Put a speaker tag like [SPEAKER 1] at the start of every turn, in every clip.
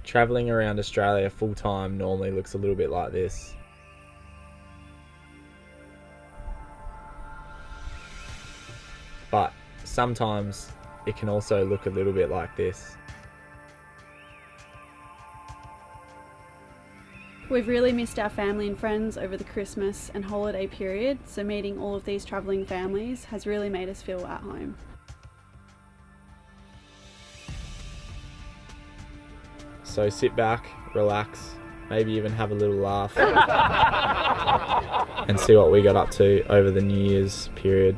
[SPEAKER 1] Travelling around Australia full time normally looks a little bit like this. But sometimes it can also look a little bit like this.
[SPEAKER 2] We've really missed our family and friends over the Christmas and holiday period, so meeting all of these travelling families has really made us feel at home.
[SPEAKER 1] So sit back, relax, maybe even have a little laugh and see what we got up to over the New Year's period.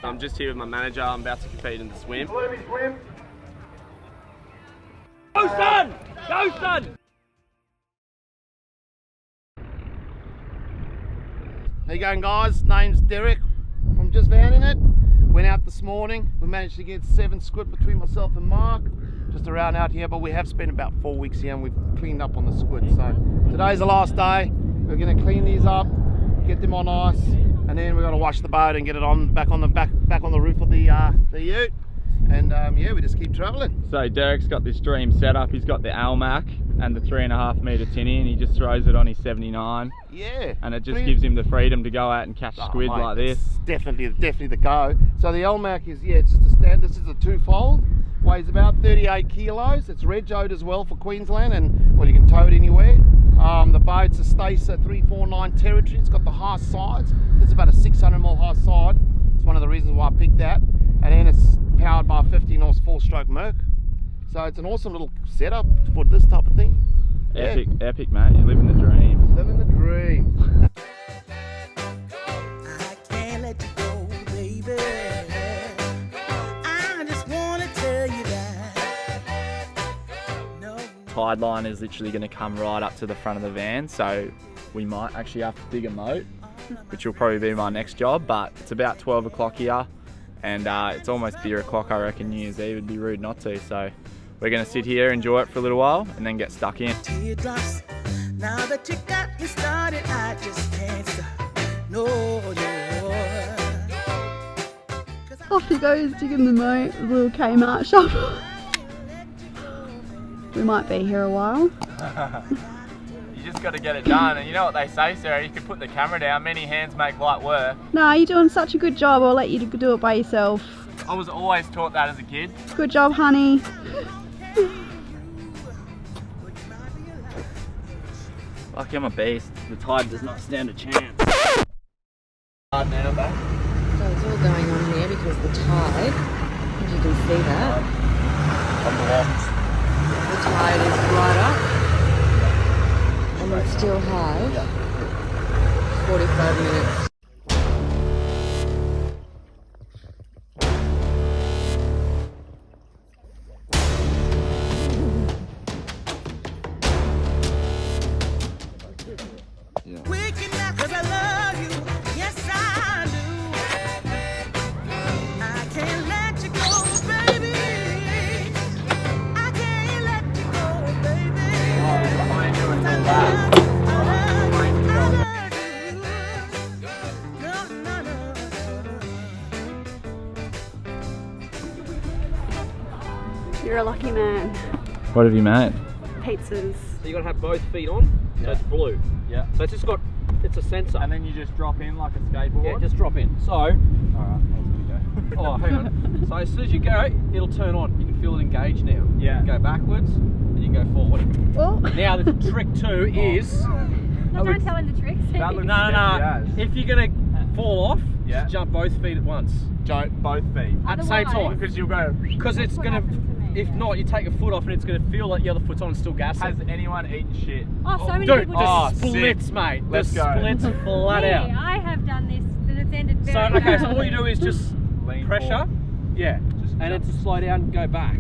[SPEAKER 3] I'm just here with my manager. I'm about to compete in the swim.
[SPEAKER 4] Go son! Go son!
[SPEAKER 5] How you going, guys? Name's Derek. I'm just vanning it. Went out this morning. We managed to get 7 squid between myself and Mark. Just around out here, but we have spent about 4 weeks here and we've cleaned up on the squid. So today's the last day. We're going to clean these up, get them on ice, and then we're going to wash the boat and get it on back on the roof of the ute. And yeah, we just keep travelling.
[SPEAKER 6] So Derek's got this dream setup. He's got the Almac and the 3.5 metre tinny, and he just throws it on his 79.
[SPEAKER 5] Yeah.
[SPEAKER 6] And it just gives him the freedom to go out and catch squid
[SPEAKER 5] mate,
[SPEAKER 6] like this.
[SPEAKER 5] Definitely the go. So the Almac is, yeah, it's just a stand. This is a 2-fold. Weighs about 38 kilos. It's reg-oed as well for Queensland, and well, you can tow it anywhere. The boat's a Stacer 349 territory. It's got the high sides. It's about a 600mm high side. It's one of the reasons why I picked that. And then it's powered by a 50 knots 4-stroke Merc. So it's an awesome little setup for this type of thing.
[SPEAKER 6] Epic, yeah. Epic, mate. You're living the dream.
[SPEAKER 5] Living the dream.
[SPEAKER 7] I can't let you go, baby. I just want to tell you that. No.
[SPEAKER 6] Tide line is literally going to come right up to the front of the van, so we might actually have to dig a moat, which will probably be my next job. But it's about 12 o'clock here, and it's almost beer o'clock. I reckon New Year's Eve would be rude not to. So we're going to sit here, enjoy it for a little while, and then get stuck in.
[SPEAKER 7] Teardrops. Now that you got me started, I just can't stop. No.
[SPEAKER 2] Off he goes digging the moat, a little Kmart shop. We might be here a while.
[SPEAKER 6] You just got to get it done, and you know what they say, Sarah, you can put the camera down, many hands make light work.
[SPEAKER 2] No, you're doing such a good job, I'll let you do it by yourself.
[SPEAKER 6] I was always taught that as a kid.
[SPEAKER 2] Good job, honey.
[SPEAKER 6] Lucky I'm a beast, the tide does not stand a chance.
[SPEAKER 8] So it's all going on here because the tide, as you can see that,
[SPEAKER 6] On the left.
[SPEAKER 8] the tide is right up and it's still high. 45 minutes.
[SPEAKER 2] You're a lucky man.
[SPEAKER 6] What have you made?
[SPEAKER 2] Pizzas.
[SPEAKER 4] So you got to have both feet on, so it's blue.
[SPEAKER 6] Yeah.
[SPEAKER 4] So it's just got, it's a sensor.
[SPEAKER 6] And then you just drop in like a skateboard?
[SPEAKER 4] Yeah, just drop in. So,
[SPEAKER 6] Alright, I was going to go.
[SPEAKER 4] oh, hang on. So as soon as you go, it'll turn on. You can feel it engage now.
[SPEAKER 6] Yeah.
[SPEAKER 4] You can go backwards, and you can go forward.
[SPEAKER 2] Oh.
[SPEAKER 4] Now the trick 2 is...
[SPEAKER 9] No, don't tell him the tricks.
[SPEAKER 6] That looks
[SPEAKER 4] No. If you're going to fall off,
[SPEAKER 6] Yeah.
[SPEAKER 4] just jump both feet at once.
[SPEAKER 6] Both feet.
[SPEAKER 4] At the same time.
[SPEAKER 6] Because you'll go...
[SPEAKER 4] Because it's going to... If not, you take a foot off and it's going to feel like the other foot's on and still gas.
[SPEAKER 6] Has anyone eaten shit?
[SPEAKER 9] Oh, so many
[SPEAKER 4] Dude,
[SPEAKER 9] people
[SPEAKER 4] the
[SPEAKER 9] do.
[SPEAKER 4] splits, mate.
[SPEAKER 6] Let's
[SPEAKER 4] the
[SPEAKER 6] go.
[SPEAKER 4] splits flat out.
[SPEAKER 9] Hey, I have done this, and it's ended very
[SPEAKER 4] So, okay, so
[SPEAKER 9] badly.
[SPEAKER 4] all you do is just
[SPEAKER 6] Lean
[SPEAKER 4] pressure,
[SPEAKER 6] forward.
[SPEAKER 4] yeah, and it's to slow down and go back.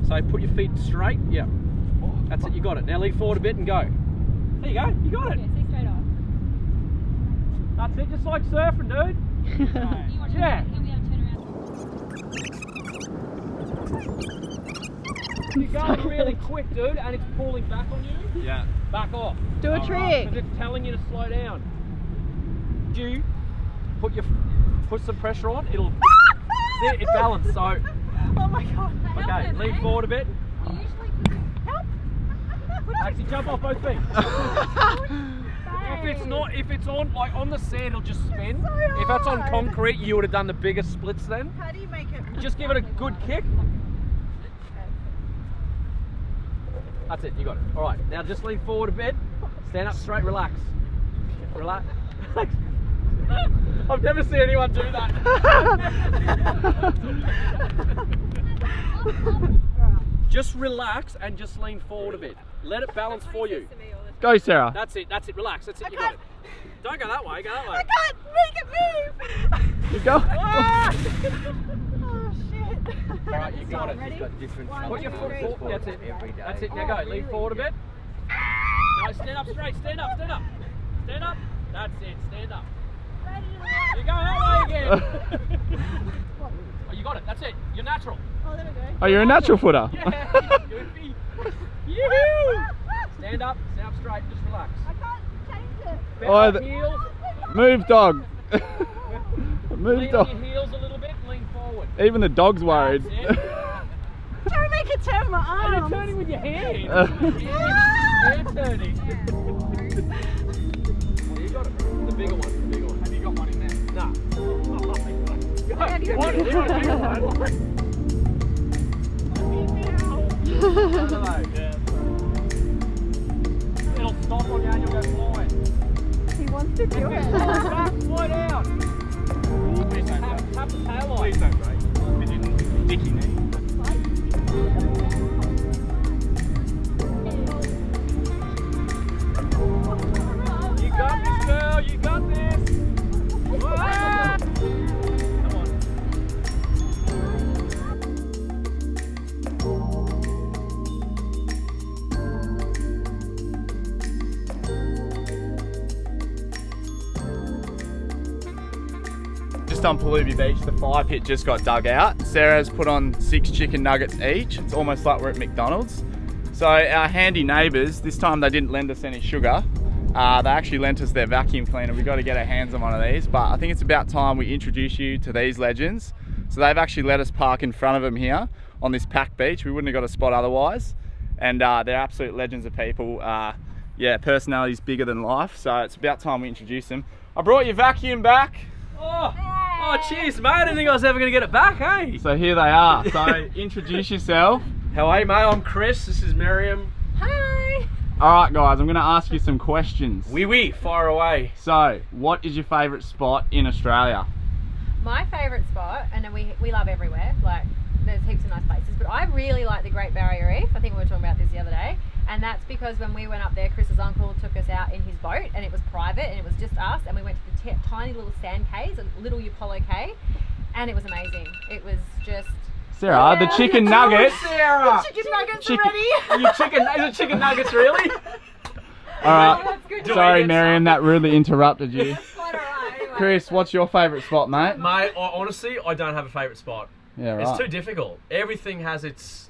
[SPEAKER 4] So put your feet straight, yeah. That's it, you got it. Now lean forward a bit and go. There you go, you got it.
[SPEAKER 9] Yeah, see straight on.
[SPEAKER 4] That's it, just like surfing, dude.
[SPEAKER 9] You watch
[SPEAKER 4] Yeah.
[SPEAKER 9] He'll be able to turn around.
[SPEAKER 4] You're going really quick, dude, and it's pulling back on you.
[SPEAKER 6] Yeah.
[SPEAKER 4] Back off.
[SPEAKER 2] Do a trick.
[SPEAKER 4] Because it's telling you to slow down. You put your put some pressure on, it'll see it balance. So,
[SPEAKER 9] Oh my god.
[SPEAKER 4] okay, lean forward a bit. Actually, jump off both feet. If it's on like on the sand, it'll just spin. If that's on concrete, you would have done the biggest splits then.
[SPEAKER 9] How do you make it?
[SPEAKER 4] Just give it a good kick. That's it, you got it. All right, now just lean forward a bit. Stand up straight, relax. Relax. I've never seen anyone do that. Just relax and just lean forward a bit. Let it balance for you.
[SPEAKER 6] Go, Sarah.
[SPEAKER 4] That's it, relax, that's it, you got it. Don't go that way, go that way.
[SPEAKER 9] I can't make it move.
[SPEAKER 6] You go.
[SPEAKER 9] Oh shit.
[SPEAKER 4] Alright, you got it. Put your foot forward. That's it. That's it. Now go. Lean forward a bit. No, stand up straight. Stand up. Stand up. Stand up. That's it. Stand up. You go that way again. Oh, you got it. That's it. You're natural.
[SPEAKER 9] Oh, there we go.
[SPEAKER 6] Oh, you're a natural footer.
[SPEAKER 4] Yeah. Goofy. Yoo-hoo. Stand up. Stand up straight. Just relax.
[SPEAKER 9] I can't change it.
[SPEAKER 4] Bend
[SPEAKER 6] Oh,
[SPEAKER 4] on
[SPEAKER 6] the-
[SPEAKER 4] heels.
[SPEAKER 6] Move, dog. Move,
[SPEAKER 4] Lean
[SPEAKER 6] dog.
[SPEAKER 4] on your heels a little bit. Lean forward.
[SPEAKER 6] Even the dog's worried.
[SPEAKER 4] That's it.
[SPEAKER 9] Try to make it turn my
[SPEAKER 4] And
[SPEAKER 9] arms.
[SPEAKER 4] you're turning with your hand.
[SPEAKER 6] Uh.
[SPEAKER 4] Hand turning. You got it. The bigger one. The bigger one. Have you got one in there? Nah. One. It'll stop on you and you'll go flying.
[SPEAKER 9] He wants to do it.
[SPEAKER 4] Back, fly down. Tap the tail line. Please don't break. We didn't. Dicky knee. You got this, girl. You got this. Ah! Come on.
[SPEAKER 6] Just on Perlubie Beach, the fire pit just got dug out. Sarah's put on 6 chicken nuggets each. It's almost like we're at McDonald's. So our handy neighbours, this time they didn't lend us any sugar. They actually lent us their vacuum cleaner. We've got to get our hands on one of these, but I think it's about time we introduce you to these legends. So they've actually let us park in front of them here on this packed beach. We wouldn't have got a spot otherwise. And they're absolute legends of people. Yeah, personalities bigger than life. So it's about time we introduce them. I brought your vacuum back.
[SPEAKER 4] Oh, cheers, mate. I didn't think I was ever going to get it back, hey?
[SPEAKER 6] So here they are. So introduce yourself.
[SPEAKER 4] How are you, mate? I'm Chris. This is Miriam.
[SPEAKER 9] Hi.
[SPEAKER 6] Alright guys, I'm going to ask you some questions.
[SPEAKER 4] Wee, fire away.
[SPEAKER 6] So, what is your favourite spot in Australia?
[SPEAKER 10] My favourite spot, and then we love everywhere, like there's heaps of nice places, but I really like the Great Barrier Reef. I think we were talking about this the other day, and that's because when we went up there, Chris's uncle took us out in his boat, and it was private, and it was just us, and we went to the tiny little sand caves, a little Apollo Cay, and it was amazing. It was just...
[SPEAKER 6] Sarah, the chicken nuggets.
[SPEAKER 4] Sarah!
[SPEAKER 10] Chicken nuggets
[SPEAKER 6] Chicken-
[SPEAKER 10] already!
[SPEAKER 4] You chicken nuggets, really?
[SPEAKER 6] Alright,
[SPEAKER 10] That's good.
[SPEAKER 6] sorry Miriam, that really interrupted you.
[SPEAKER 10] Quite alright, anyway.
[SPEAKER 6] Chris, what's your favourite spot, mate?
[SPEAKER 3] Mate, honestly, I don't have a favourite spot.
[SPEAKER 6] Yeah,
[SPEAKER 3] It's
[SPEAKER 6] right.
[SPEAKER 3] too difficult. Everything has its...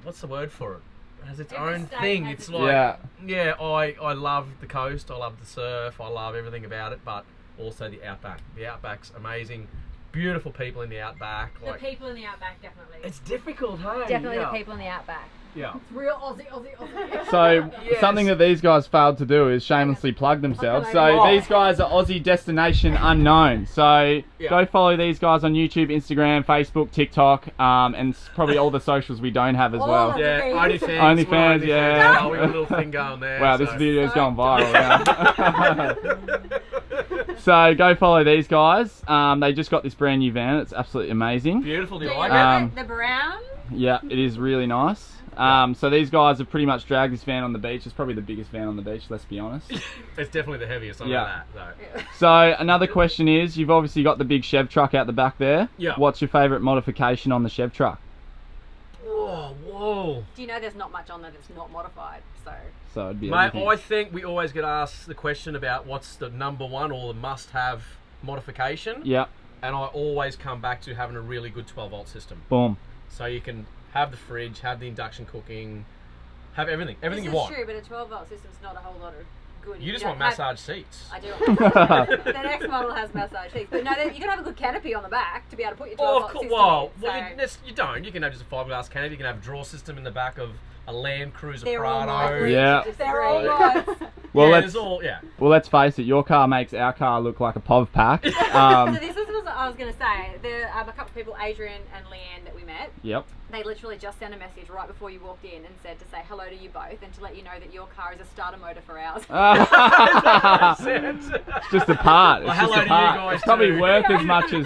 [SPEAKER 3] What's the word for it? It has its
[SPEAKER 10] Every
[SPEAKER 3] own
[SPEAKER 10] state
[SPEAKER 3] thing.
[SPEAKER 10] has
[SPEAKER 3] It's
[SPEAKER 10] its
[SPEAKER 3] like...
[SPEAKER 6] Yeah.
[SPEAKER 3] I love the coast. I love the surf. I love everything about it. But also the outback. The outback's amazing. Beautiful people in the outback.
[SPEAKER 10] The
[SPEAKER 3] Like,
[SPEAKER 10] people in the outback, definitely.
[SPEAKER 3] it's difficult, hey?
[SPEAKER 10] Definitely
[SPEAKER 3] Yeah.
[SPEAKER 10] the people in the outback.
[SPEAKER 3] Yeah.
[SPEAKER 10] It's real Aussie.
[SPEAKER 6] So,
[SPEAKER 3] Yes.
[SPEAKER 6] something that these guys failed to do is shamelessly plug themselves. So,
[SPEAKER 3] Oh.
[SPEAKER 6] these guys are Aussie Destination Unknown. So,
[SPEAKER 3] Yeah.
[SPEAKER 6] go follow these guys on YouTube, Instagram, Facebook, TikTok, and probably all the socials we don't have as
[SPEAKER 10] All
[SPEAKER 6] well.
[SPEAKER 10] of
[SPEAKER 3] Yeah,
[SPEAKER 10] OnlyFans.
[SPEAKER 3] OnlyFans.
[SPEAKER 6] OnlyFans,
[SPEAKER 3] we're
[SPEAKER 6] yeah.
[SPEAKER 3] Oh, we got a little thing going there.
[SPEAKER 6] Wow,
[SPEAKER 3] so.
[SPEAKER 6] this video's gone viral. Yeah. So go follow these guys. They just got this brand new van. It's absolutely amazing.
[SPEAKER 3] Beautiful. Do you
[SPEAKER 10] Do you
[SPEAKER 3] like
[SPEAKER 10] love
[SPEAKER 3] it?
[SPEAKER 6] Um,
[SPEAKER 10] it? The brown?
[SPEAKER 6] Yeah, it is really nice. So these guys have pretty much dragged this van on the beach. It's probably the biggest van on the beach, let's be honest.
[SPEAKER 3] It's definitely the heaviest. I know
[SPEAKER 6] Yeah.
[SPEAKER 3] that. So.
[SPEAKER 6] So another question is, you've obviously got the big Chev truck out the back there.
[SPEAKER 3] Yeah.
[SPEAKER 6] What's your favourite modification on the Chev truck?
[SPEAKER 3] Whoa.
[SPEAKER 10] Do you know there's not much on there that's not modified?
[SPEAKER 6] So it'd be
[SPEAKER 3] Mate,
[SPEAKER 6] everything.
[SPEAKER 3] I think we always get asked the question about what's the number one or the must-have modification.
[SPEAKER 6] Yeah,
[SPEAKER 3] And I always come back to having a really good 12-volt system.
[SPEAKER 6] boom.
[SPEAKER 3] So you can have the fridge, have the induction cooking, have everything
[SPEAKER 10] This
[SPEAKER 3] you
[SPEAKER 10] is
[SPEAKER 3] want.
[SPEAKER 10] true, but a 12-volt system's not a whole lot of good.
[SPEAKER 3] You
[SPEAKER 10] if
[SPEAKER 3] just
[SPEAKER 10] don't
[SPEAKER 3] want
[SPEAKER 10] have-
[SPEAKER 3] massage seats.
[SPEAKER 10] I do. The next model has massage seats, but no, you can have a good canopy on the back to be able to put your 12 volt system
[SPEAKER 3] Well,
[SPEAKER 10] in. So.
[SPEAKER 3] you don't. You can have just a fiberglass canopy. You can have a drawer system in the back of a Land Cruiser
[SPEAKER 10] They're all
[SPEAKER 3] Prado.
[SPEAKER 10] mine.
[SPEAKER 6] Yeah.
[SPEAKER 10] They're all mine.
[SPEAKER 6] Well,
[SPEAKER 3] yeah,
[SPEAKER 6] let's
[SPEAKER 3] there's all, yeah.
[SPEAKER 6] well, let's face it. Your car makes our car look like a POV pack.
[SPEAKER 10] So this is what I was going to say. There are a couple of people, Adrian and Leanne, that we met.
[SPEAKER 6] Yep.
[SPEAKER 10] They literally just sent a message right before you walked in and said to say hello to you both and to let you know that your car is a starter motor for ours.
[SPEAKER 6] It's just a part. It's
[SPEAKER 3] Well,
[SPEAKER 6] just
[SPEAKER 3] hello
[SPEAKER 6] a
[SPEAKER 3] to you
[SPEAKER 6] part.
[SPEAKER 3] guys
[SPEAKER 6] It's probably
[SPEAKER 3] too.
[SPEAKER 6] worth as much as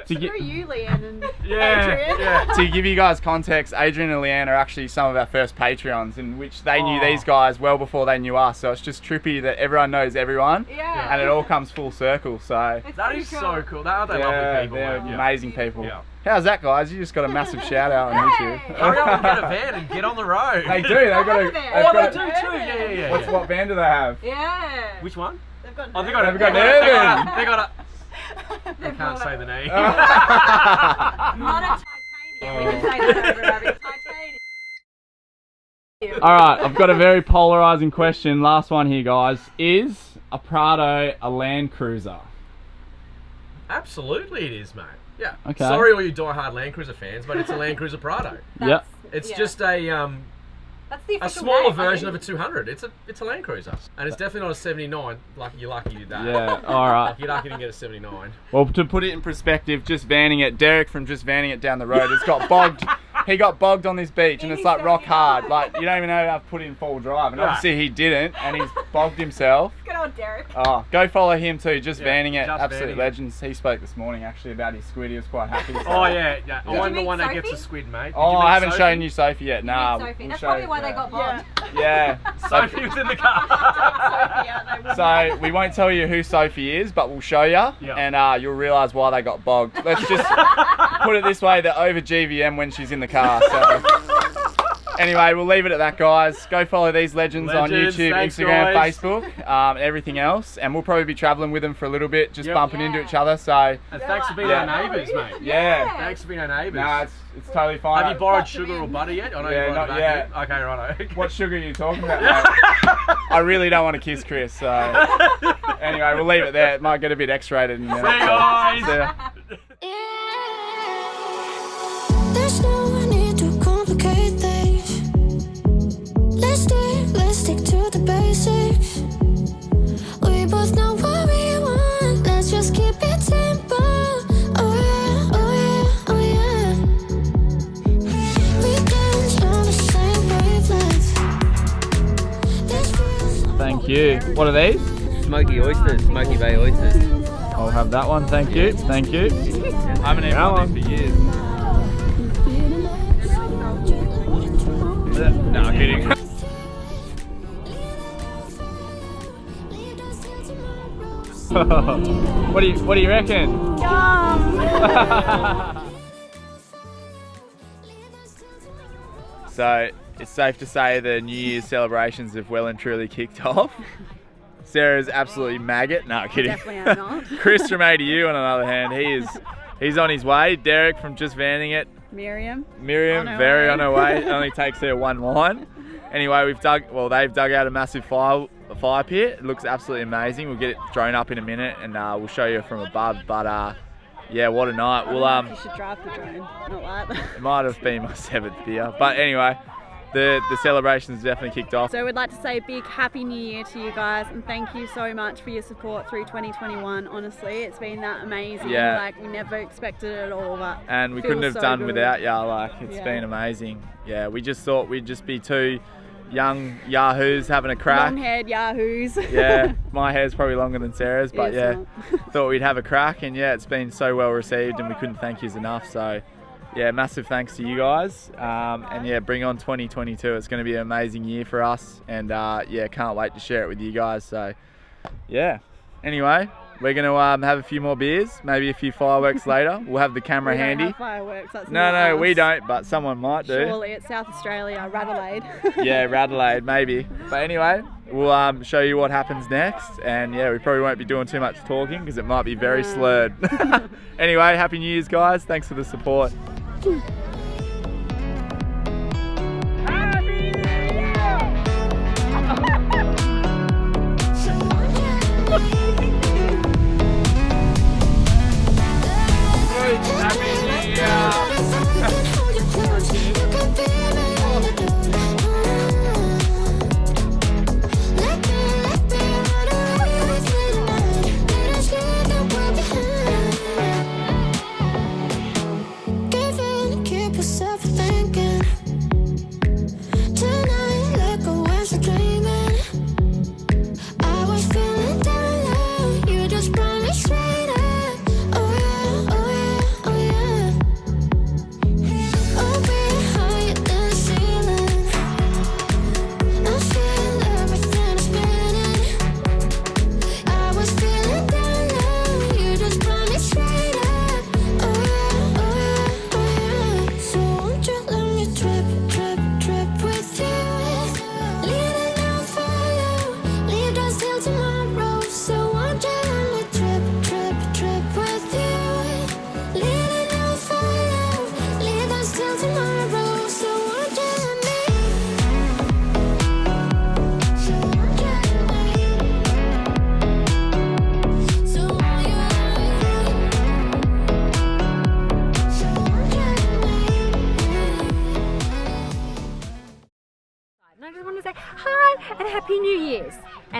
[SPEAKER 2] Screw you, Leanne and
[SPEAKER 6] Yeah,
[SPEAKER 2] Adrian.
[SPEAKER 6] yeah. To give you guys context, Adrian and Leanne are actually some of our first Patreons, in which they knew these guys well before they knew us. So it's just trippy that everyone knows everyone,
[SPEAKER 10] Yeah.
[SPEAKER 6] and it all comes full circle. So
[SPEAKER 3] That is so cool. Aren't they lovely people?
[SPEAKER 6] they're
[SPEAKER 3] mate?
[SPEAKER 6] amazing people.
[SPEAKER 3] Yeah.
[SPEAKER 6] How's that, guys? You just got a massive shout out on YouTube.
[SPEAKER 3] Hurry up and get a van and get on the road.
[SPEAKER 6] They do. They've got a.
[SPEAKER 10] Oh,
[SPEAKER 6] they've
[SPEAKER 3] they
[SPEAKER 6] got
[SPEAKER 3] do too. Yeah.
[SPEAKER 6] What van do they have?
[SPEAKER 10] Yeah.
[SPEAKER 3] Which one?
[SPEAKER 2] They've got
[SPEAKER 3] Oh, they got
[SPEAKER 6] They've got Nervin.
[SPEAKER 3] They got a. I can't say the name.
[SPEAKER 10] Not a titanium. We can say that over and over. Titanium.
[SPEAKER 6] All right, I've got a very polarizing question. Last one here, guys. Is a Prado a Land Cruiser?
[SPEAKER 3] Absolutely, it is, mate. Yeah.
[SPEAKER 6] Okay.
[SPEAKER 3] Sorry, all you die-hard Land Cruiser fans, but it's a Land Cruiser Prado.
[SPEAKER 6] Yep.
[SPEAKER 3] It's
[SPEAKER 10] Yeah.
[SPEAKER 3] just a
[SPEAKER 10] That's the official
[SPEAKER 3] smaller
[SPEAKER 10] name, I
[SPEAKER 3] version of
[SPEAKER 10] think.
[SPEAKER 3] a 200. It's a Land Cruiser, and it's definitely not a 79. Like you're lucky you did that.
[SPEAKER 6] Yeah. All right.
[SPEAKER 3] Like you're lucky you didn't get a 79.
[SPEAKER 6] Well, to put it in perspective, just vanning it, Derek from just vanning it down the road has got bogged. He got bogged on this beach, and it's like rock hard. Like you don't even know how to put in full drive, and obviously he didn't, and he's bogged himself.
[SPEAKER 10] Good old Derek.
[SPEAKER 6] Oh, go follow him too. Just vanning it,
[SPEAKER 3] just
[SPEAKER 6] absolute
[SPEAKER 3] vanning it.
[SPEAKER 6] legends. He spoke this morning actually about his squid. He was quite happy. So.
[SPEAKER 3] Oh yeah. I'm
[SPEAKER 10] you
[SPEAKER 3] the
[SPEAKER 10] meet
[SPEAKER 3] one that gets
[SPEAKER 10] Sophie?
[SPEAKER 3] a squid, mate. Did
[SPEAKER 6] Oh,
[SPEAKER 3] you meet
[SPEAKER 6] I haven't
[SPEAKER 3] Sophie?
[SPEAKER 6] shown you Sophie yet. Nah,
[SPEAKER 10] Sophie.
[SPEAKER 6] we'll
[SPEAKER 10] That's
[SPEAKER 6] show
[SPEAKER 10] probably
[SPEAKER 6] you
[SPEAKER 10] why they
[SPEAKER 6] that.
[SPEAKER 10] got bombed.
[SPEAKER 6] Yeah.
[SPEAKER 3] Sophie was in the car.
[SPEAKER 6] So we won't tell you who Sophie is, but we'll show you,
[SPEAKER 3] Yeah.
[SPEAKER 6] and you'll realise why they got bogged. Let's just put it this way: they're over GVM when she's in the car. So. Anyway, we'll leave it at that, guys. Go follow these legends on
[SPEAKER 3] Legends,
[SPEAKER 6] YouTube,
[SPEAKER 3] thanks,
[SPEAKER 6] Instagram,
[SPEAKER 3] guys.
[SPEAKER 6] Facebook, everything else, and we'll probably be travelling with them for a little bit, just
[SPEAKER 3] Yep.
[SPEAKER 6] bumping into each other. So
[SPEAKER 3] And thanks for being
[SPEAKER 6] Yeah.
[SPEAKER 3] our neighbours, mate.
[SPEAKER 6] yeah,
[SPEAKER 3] Thanks for being our neighbours.
[SPEAKER 6] nah, it's totally fine.
[SPEAKER 3] Have you borrowed sugar or butter yet? I know
[SPEAKER 6] Yeah,
[SPEAKER 3] you borrowed
[SPEAKER 6] not
[SPEAKER 3] it
[SPEAKER 6] yet.
[SPEAKER 3] back in. Okay, righto.
[SPEAKER 6] What sugar are you talking about, mate? I really don't want to kiss Chris, so anyway, we'll leave it there. It might get a bit X-rated in a minute.
[SPEAKER 3] See you guys.
[SPEAKER 6] See ya.
[SPEAKER 11] There's no need to complicate things. Let's stick to the basics. We both know what we want. Let's just keep it simple. Oh yeah, oh yeah, oh yeah. We dance on the same wavelength. This feels like
[SPEAKER 6] Thank you. What are these?
[SPEAKER 12] Smoky oysters, Smoky Bay oysters.
[SPEAKER 6] I'll have that one. Thank you. Thank you. I haven't even had these for years. No, I'm kidding. What do you reckon? So it's safe to say the New Year's celebrations have well and truly kicked off. Sarah's absolutely maggot. No, kidding.
[SPEAKER 2] Definitely am not.
[SPEAKER 6] Chris from ADU, on the other hand, he's on his way. Derek from Just Vanning It.
[SPEAKER 2] Miriam.
[SPEAKER 6] Miriam,
[SPEAKER 2] On her
[SPEAKER 6] very
[SPEAKER 2] way.
[SPEAKER 6] on her way. It only takes her one line. Anyway, they've dug out a massive fire pit. It looks absolutely amazing. We'll get it drone up in a minute, and we'll show you from above. But yeah, what a night.
[SPEAKER 2] You should drive the drone, not that.
[SPEAKER 6] It might have been my 7th beer, but anyway, the celebrations definitely kicked off.
[SPEAKER 2] So we'd like to say a big happy new year to you guys, and thank you so much for your support through 2021. Honestly, it's been that amazing.
[SPEAKER 6] Yeah.
[SPEAKER 2] Like we never expected it at all, but
[SPEAKER 6] And we
[SPEAKER 2] feels
[SPEAKER 6] couldn't have
[SPEAKER 2] so
[SPEAKER 6] done
[SPEAKER 2] good.
[SPEAKER 6] without ya. Like it's
[SPEAKER 2] Yeah.
[SPEAKER 6] been amazing. Yeah, we just thought we'd just be two young yahoos having a crack.
[SPEAKER 2] Long-haired yahoos.
[SPEAKER 6] Yeah, my hair's probably longer than Sarah's, but
[SPEAKER 2] It's
[SPEAKER 6] yeah, thought we'd have a crack, and yeah, it's been so well received, and we couldn't thank yous enough. So yeah, massive thanks to you guys, and yeah, bring on 2022. It's going to be an amazing year for us, and yeah, can't wait to share it with you guys. So yeah, anyway, we're going to have a few more beers, maybe a few fireworks later. We'll have the camera
[SPEAKER 2] We don't
[SPEAKER 6] handy.
[SPEAKER 2] have fireworks. That's
[SPEAKER 6] No,
[SPEAKER 2] not
[SPEAKER 6] we
[SPEAKER 2] us.
[SPEAKER 6] don't, but someone might do.
[SPEAKER 2] Surely it's South Australia, Radelaide.
[SPEAKER 6] Yeah, Radelaide, maybe. But anyway, we'll show you what happens next. And yeah, we probably won't be doing too much talking because it might be very slurred. Anyway, Happy New Year's, guys. Thanks for the support.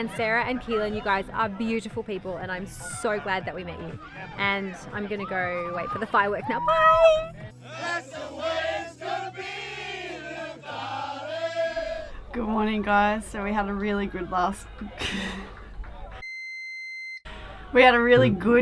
[SPEAKER 10] And Sarah and Keelan, you guys are beautiful people, and I'm so glad that we met you. And I'm gonna go wait for the fireworks now. Bye!
[SPEAKER 2] Good morning, guys. So we had a really good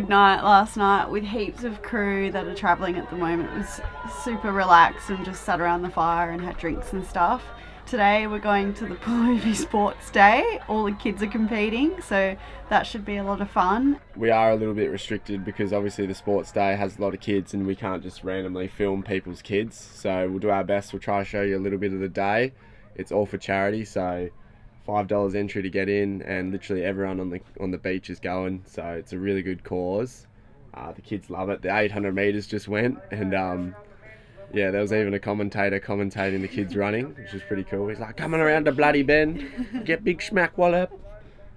[SPEAKER 2] night last night with heaps of crew that are travelling at the moment. It was super relaxed and just sat around the fire and had drinks and stuff. Today we're going to the Perlubie Sports Day. All the kids are competing, so that should be a lot of fun.
[SPEAKER 13] We are a little bit restricted because obviously the sports day has a lot of kids and we can't just randomly film people's kids. So we'll do our best. We'll try to show you a little bit of the day. It's all for charity, so $5 entry to get in, and literally everyone on the beach is going. So it's a really good cause. The kids love it. The 800 meters just went, and yeah, there was even a commentator commentating the kids running, which is pretty cool. He's like, coming around the bloody bend, get big schmack wallop.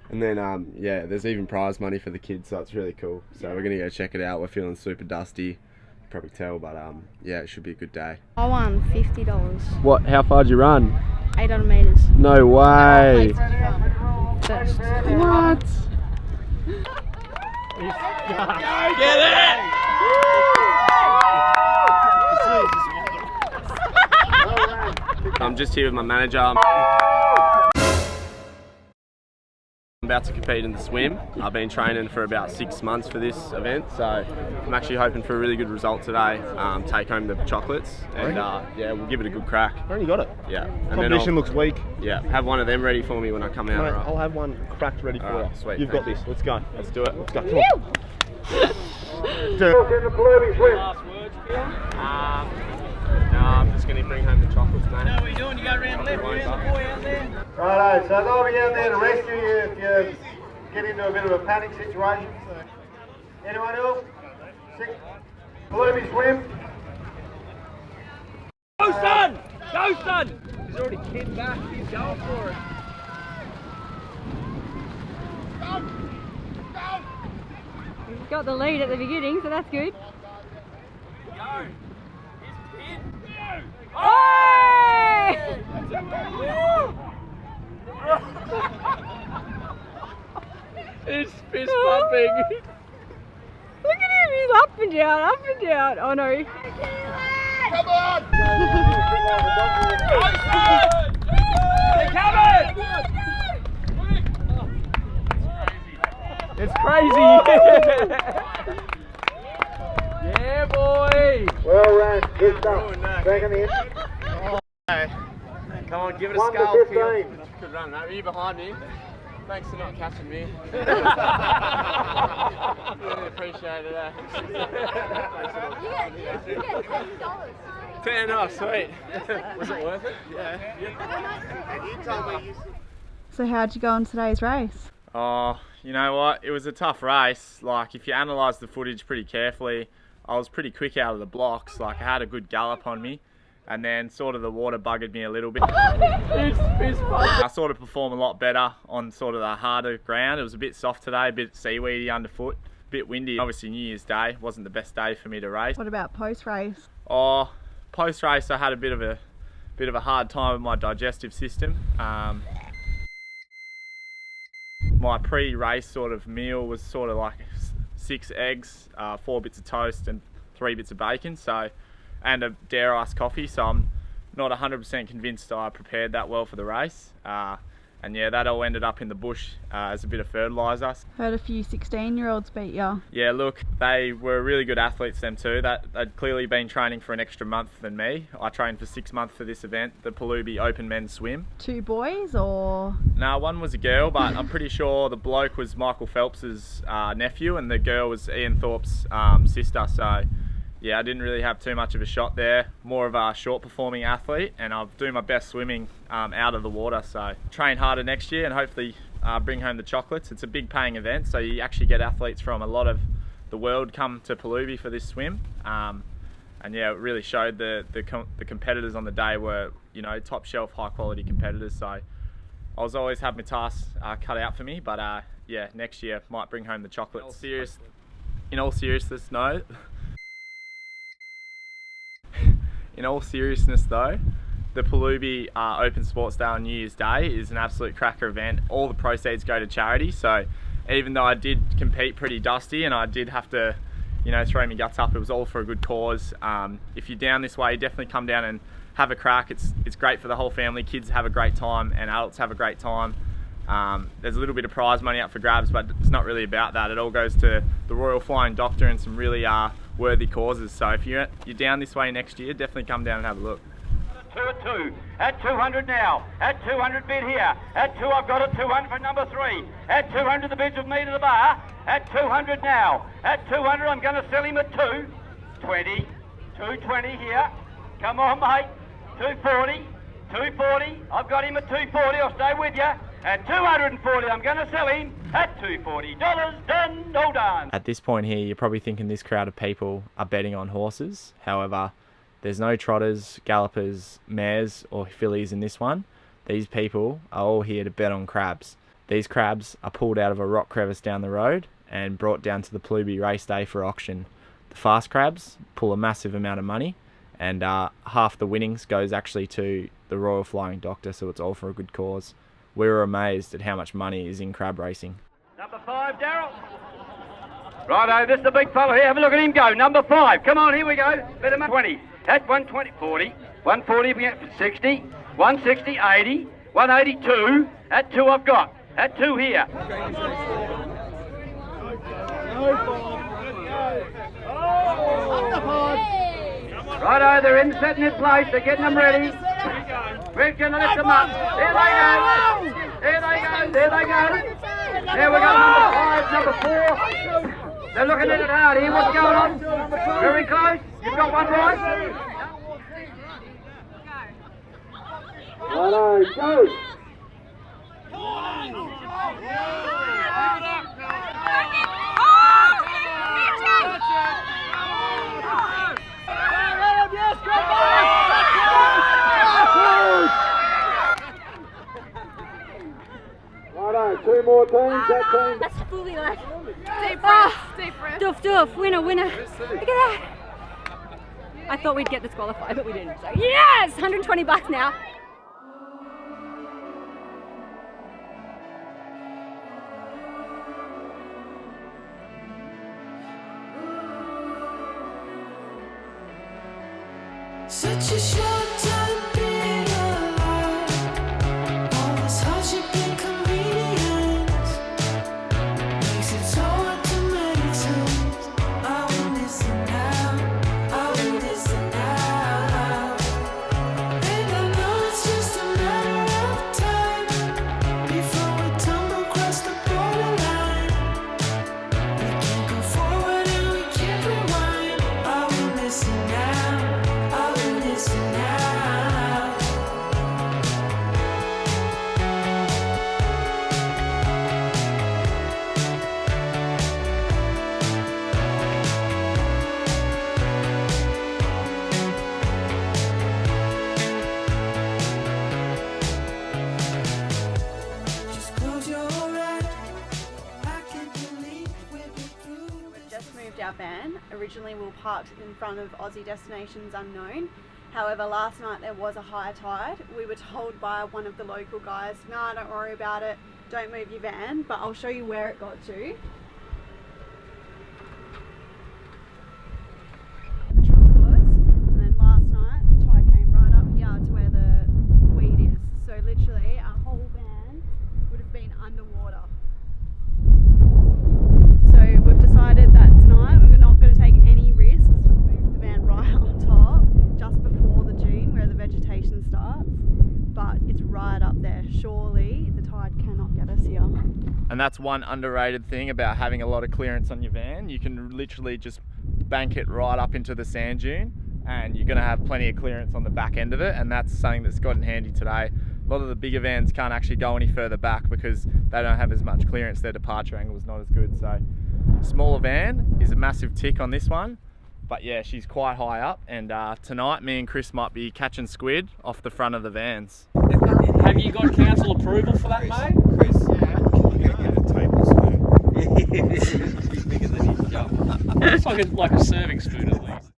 [SPEAKER 13] And then, yeah, there's even prize money for the kids, so it's really cool. So we're going to go check it out. We're feeling super dusty, probably tell, but yeah, it should be a good day.
[SPEAKER 14] I won $50.
[SPEAKER 13] What? How far did you run?
[SPEAKER 14] 800 meters.
[SPEAKER 13] No way!
[SPEAKER 14] First.
[SPEAKER 13] What?
[SPEAKER 4] Get it!
[SPEAKER 13] I'm just here with my manager. I'm about to compete in the swim. I've been training for about 6 months for this event, so I'm actually hoping for a really good result today. Take home the chocolates, and yeah, we'll give it a good crack.
[SPEAKER 5] I already got it.
[SPEAKER 13] Yeah. And
[SPEAKER 5] Competition looks weak.
[SPEAKER 13] Yeah, have one of them ready for me when I come out.
[SPEAKER 5] Mate,
[SPEAKER 13] Right?
[SPEAKER 5] I'll have one cracked ready for you.
[SPEAKER 13] Alright, sweet.
[SPEAKER 5] You've got this. Let's go.
[SPEAKER 13] Let's do it.
[SPEAKER 5] Let's go. Come on.
[SPEAKER 13] No, I'm just going to bring home the chocolates, mate.
[SPEAKER 4] No, what are you doing? You go around left, around the boy out there.
[SPEAKER 5] Righto, so they'll be out there to rescue you if you get into a bit of a panic situation. Anyone else? Perlubie swim.
[SPEAKER 4] Go, son! Go, son! He's already kicked back. He's going for it.
[SPEAKER 10] He's got the lead at the beginning, so that's good.
[SPEAKER 4] Go!
[SPEAKER 10] Oh!
[SPEAKER 13] It's fist pumping.
[SPEAKER 10] Look at him, he's up and down, up and down. Oh no.
[SPEAKER 5] Come on!
[SPEAKER 4] They're coming!
[SPEAKER 13] It's crazy.
[SPEAKER 4] Yeah, boy!
[SPEAKER 5] Well ran, good stuff. Second in.
[SPEAKER 13] Come on, give it a
[SPEAKER 5] 1 to
[SPEAKER 13] skull.
[SPEAKER 5] 15.
[SPEAKER 13] Good run, mate. Are you behind me? Thanks for not catching me. Really appreciate it.
[SPEAKER 9] You get $10.
[SPEAKER 13] $10, sweet. Was it worth it? Yeah.
[SPEAKER 5] And you told me you...
[SPEAKER 2] So how'd you go on today's race?
[SPEAKER 6] Oh, you know what? It was a tough race. Like, if you analyse the footage pretty carefully, I was pretty quick out of the blocks. Like, I had a good gallop on me, and then sort of the water buggered me a little bit. I sort of performed a lot better on sort of the harder ground. It was a bit soft today, a bit seaweedy underfoot, a bit windy. Obviously, New Year's Day wasn't the best day for me to race.
[SPEAKER 2] What about post-race?
[SPEAKER 6] Oh, post-race, I had a bit of a hard time with my digestive system. My pre-race sort of meal was sort of like 6 eggs, 4 bits of toast and 3 bits of bacon, and a dare iced coffee, so I'm not 100% convinced I prepared that well for the race. And yeah, that all ended up in the bush as a bit of fertiliser.
[SPEAKER 2] Heard a few 16-year-olds beat ya.
[SPEAKER 6] Yeah, look, they were really good athletes, them too. They'd clearly been training for an extra month than me. I trained for 6 months for this event, the Perlubie Open Men's Swim.
[SPEAKER 2] 2 boys or?
[SPEAKER 6] No, one was a girl, but I'm pretty sure the bloke was Michael Phelps's nephew and the girl was Ian Thorpe's sister. So yeah, I didn't really have too much of a shot there. More of a short performing athlete, and I'll do my best swimming out of the water. So train harder next year and hopefully bring home the chocolates. It's a big paying event, so you actually get athletes from a lot of the world come to Perlubie for this swim. And yeah, it really showed the competitors on the day were, you know, top shelf, high quality competitors. So I was always have my tasks cut out for me, but yeah, next year might bring home the chocolates. In all seriousness, no. In all seriousness though, the Perlubie Open Sports Day on New Year's Day is an absolute cracker event. All the proceeds go to charity, so even though I did compete pretty dusty and I did have to, you know, throw my guts up, it was all for a good cause. If you're down this way, definitely come down and have a crack. It's great for the whole family. Kids have a great time and adults have a great time. There's a little bit of prize money up for grabs, but it's not really about that. It all goes to the Royal Flying Doctor and some really worthy causes. So if you're down this way next year, definitely come down and have a look.
[SPEAKER 15] 2 at 2, at 200 now, at 200 bid here, at 2 I've got it, 200 for number 3, at 200 the bids with me to the bar, at 200 now, at 200 I'm going to sell him at 220, 220 here, come on mate, 240, 240, I've got him at 240, I'll stay with you, at 240 I'm going to sell him at $240, done, all done.
[SPEAKER 6] At this point here, you're probably thinking this crowd of people are betting on horses. However, there's no trotters, gallopers, mares or fillies in this one. These people are all here to bet on crabs. These crabs are pulled out of a rock crevice down the road and brought down to the Perlubie race day for auction. The fast crabs pull a massive amount of money, and half the winnings goes actually to the Royal Flying Doctor, so it's all for a good cause. We were amazed at how much money is in crab racing.
[SPEAKER 15] Number 5, Darryl. Righto, this is the big fellow here. Have a look at him go. Number 5. Come on, here we go. Better 20. At 120, 40. 140, we get 60. 160, 80. 182. At 2 I've got. At 2 here. Righto, they're in, setting in place. They're getting them ready. We're going to lift them up. There they go. There they go. There they go. There we go. Number 5, number 4. They're looking at it hard here. What's going on? Very close. You've got one right. Righto, go. Righto, 2 more teams. That team.
[SPEAKER 9] That's fully like deep breath, deep breath. Doof, doof, winner, winner. Look at that. I thought we'd get disqualified, but we didn't. So yes, $120 now.
[SPEAKER 11] Such a short time being alive. All this hardship and convenience makes it so hard to make sense. I win this and now, I win this and now. And I know it's just a matter of time before we tumble across the borderline. We can't go forward and we can't rewind. I win this and now.
[SPEAKER 2] Our van. Originally we were parked in front of Aussie Destinations Unknown. However, last night there was a high tide. We were told by one of the local guys, nah, don't worry about it, don't move your van, but I'll show you where it got to. The truck was, and then last night the tide came right up here to where the weed is. So literally our whole van would have been underwater. So we've decided that tonight we're not going to take any risks. We've moved the van right on top, just before the dune where the vegetation starts, but it's right up there. Surely the tide cannot get us here.
[SPEAKER 6] And that's one underrated thing about having a lot of clearance on your van. You can literally just bank it right up into the sand dune and you're going to have plenty of clearance on the back end of it, and that's something that's got in handy today. A lot of the bigger vans can't actually go any further back because they don't have as much clearance. Their departure angle is not as good. So smaller van is a massive tick on this one, but yeah, she's quite high up, and tonight me and Chris might be catching squid off the front of the vans.
[SPEAKER 4] Have you got council approval for that, mate?
[SPEAKER 16] Chris, yeah, you're going to get a tablespoon. He's bigger than his job.
[SPEAKER 4] It's like a serving spoon at least.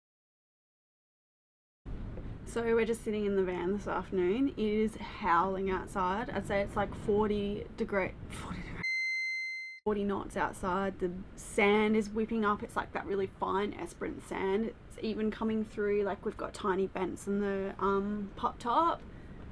[SPEAKER 2] So we're just sitting in the van this afternoon. It is howling outside. I'd say it's like 40 knots outside. The sand is whipping up. It's like that really fine Esperance sand. It's even coming through, like we've got tiny vents in the pop top.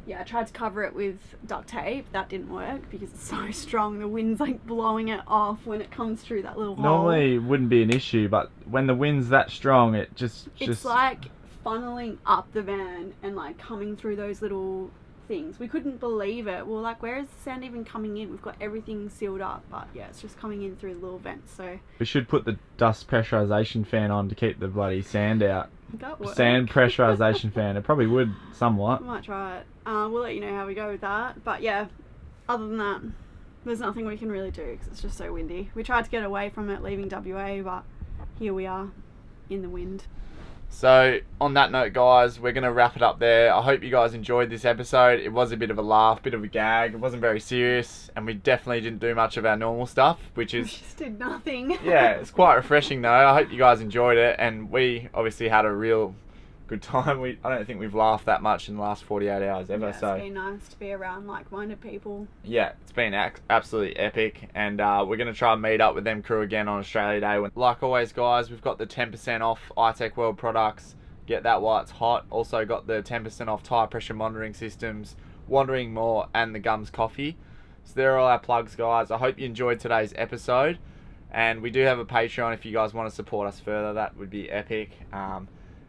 [SPEAKER 2] Yeah, I tried to cover it with duct tape. That didn't work because it's so strong. The wind's like blowing it off when it comes through that little hole.
[SPEAKER 6] Normally it wouldn't be an issue, but when the wind's that strong, it's
[SPEAKER 2] like funneling up the van and like coming through those little things. We couldn't believe it. We were like, where is the sand even coming in? We've got everything sealed up, but yeah, it's just coming in through the little vents. So
[SPEAKER 6] we should put the dust pressurization fan on to keep the bloody sand out.
[SPEAKER 2] That works.
[SPEAKER 6] Sand pressurization fan. It probably would somewhat.
[SPEAKER 2] I might try it. We'll let you know how we go with that. But yeah, other than that, there's nothing we can really do because it's just so windy. We tried to get away from it leaving WA, but here we are in the wind.
[SPEAKER 6] So on that note, guys, we're going to wrap it up there. I hope you guys enjoyed this episode. It was a bit of a laugh, bit of a gag. It wasn't very serious, and we definitely didn't do much of our normal stuff, which is...
[SPEAKER 2] We just did nothing.
[SPEAKER 6] Yeah, it's quite refreshing though. I hope you guys enjoyed it, and we obviously had a real good time. I don't think we've laughed that much in the last 48 hours ever.
[SPEAKER 2] Yeah, it's been nice to be around like-minded people.
[SPEAKER 6] Yeah, it's been absolutely epic, and we're going to try and meet up with them crew again on Australia Day. Like always, guys, we've got the 10% off iTech World products. Get that while it's hot. Also got the 10% off tire pressure monitoring systems, Wandering More, and the Gums Coffee. So there are all our plugs, guys. I hope you enjoyed today's episode, and we do have a Patreon if you guys want to support us further. That would be epic.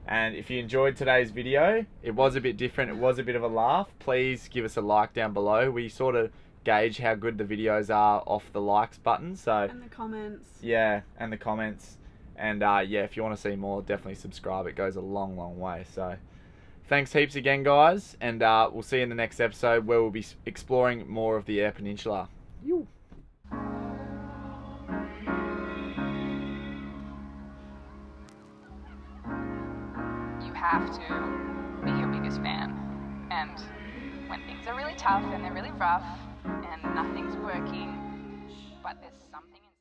[SPEAKER 6] And if you enjoyed today's video, it was a bit different, it was a bit of a laugh, please give us a like down below. We sort of gauge how good the videos are off the likes button. So
[SPEAKER 2] and the comments.
[SPEAKER 6] Yeah, and the comments. And yeah, if you want to see more, definitely subscribe. It goes a long, long way. So thanks heaps again, guys. And we'll see you in the next episode where we'll be exploring more of the EYRE Peninsula. You.
[SPEAKER 17] Have to be your biggest fan, and when things are really tough and they're really rough and nothing's working, but there's something inside